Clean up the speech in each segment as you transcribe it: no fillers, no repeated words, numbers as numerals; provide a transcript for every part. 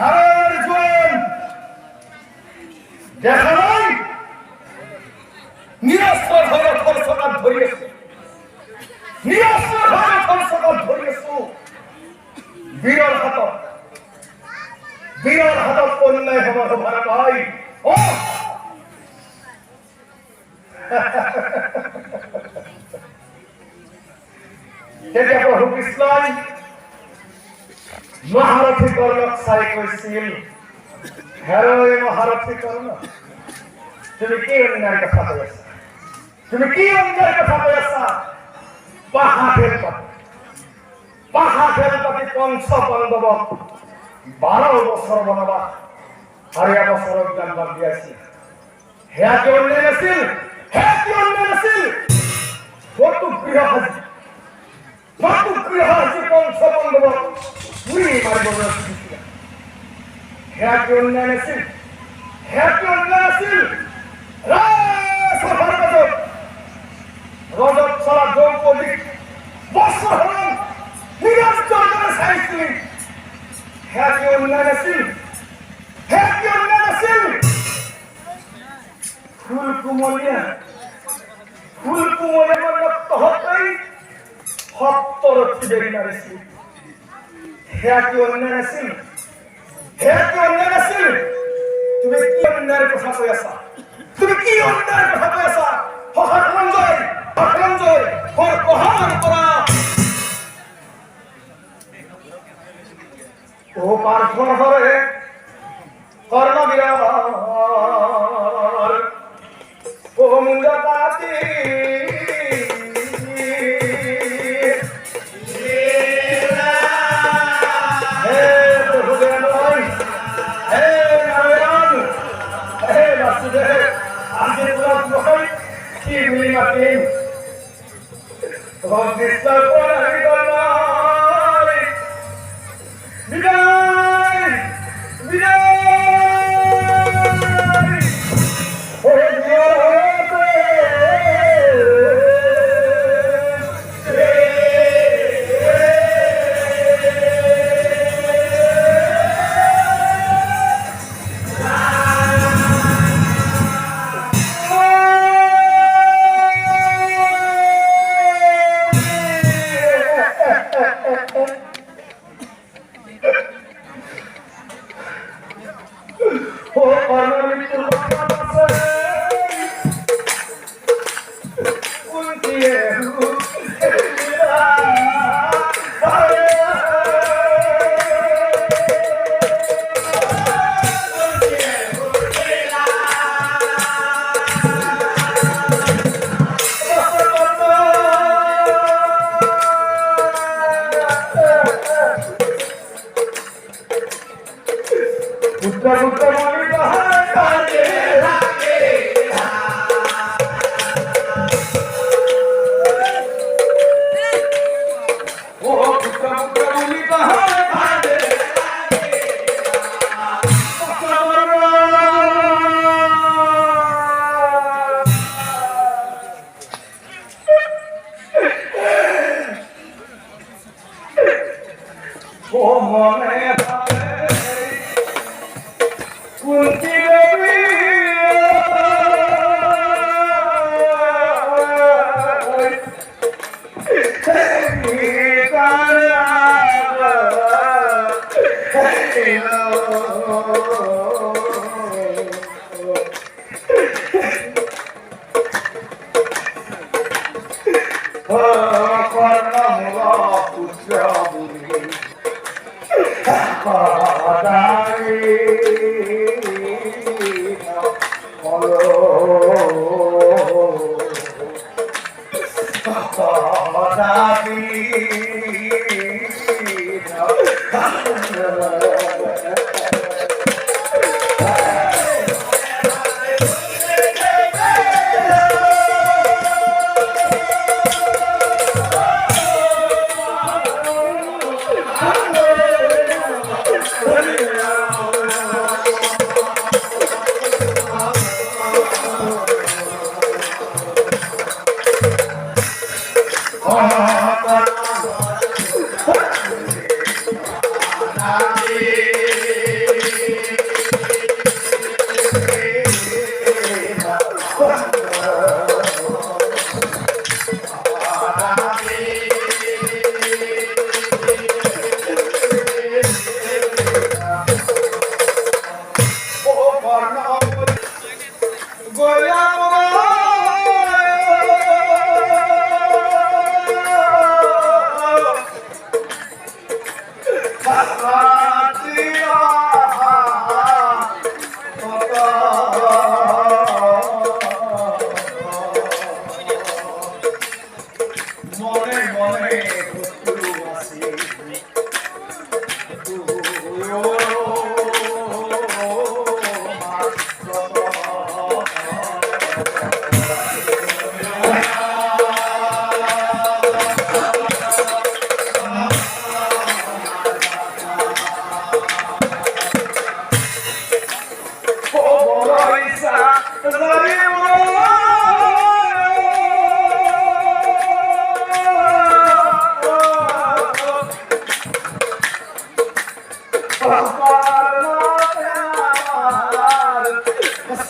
অর্জুন দেখা নাই নিরস্ত্র ধরে ধর্ষকার ধরিয়েছে নিরস্ত্র ধরে ধর্ষকার ধরিয়েছ বীরর হাতত অন্যায় হবার ভাড়া ভাই ও তেতিয়া প্ৰভু কৃষ্ণই মহাৰথী কৰ্ণক চাই কৈছিল হেৰৈ মহাৰথী কৰ্ণ তুমি কি অন্যায় কথা কৈ আছা তুমি কি অন্যায় কথা কৈ আছা পাহাড়ের পাতি পঞ্চ পাণ্ডবক 12 বছর বনবাস আর 1 বছর জ্ঞান বাদ দিয়েছিল হেয়া কি অন্যায় আছিল কত গৃহহাজি পঞ্চ পাণ্ডবক পুরী মারিব হেয়া কি অন্যায় আছিল রজত ছাড়া দ্রৌপদী বছর হল নিরঞ্জন করে চাইছিল হেয়া কি অন্যায় আছিল ফুল কুমলীয়া তহতেই সপ্তরথী দেৰি মাৰিছিল হেয়া কি অন্যায় আছিল তুমি কি অন্যায়ের কথা কৈ আছা সঞ্জয় ও পার্থন হরে কর্মবীর ও মুন্ডপাতি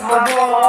Sabor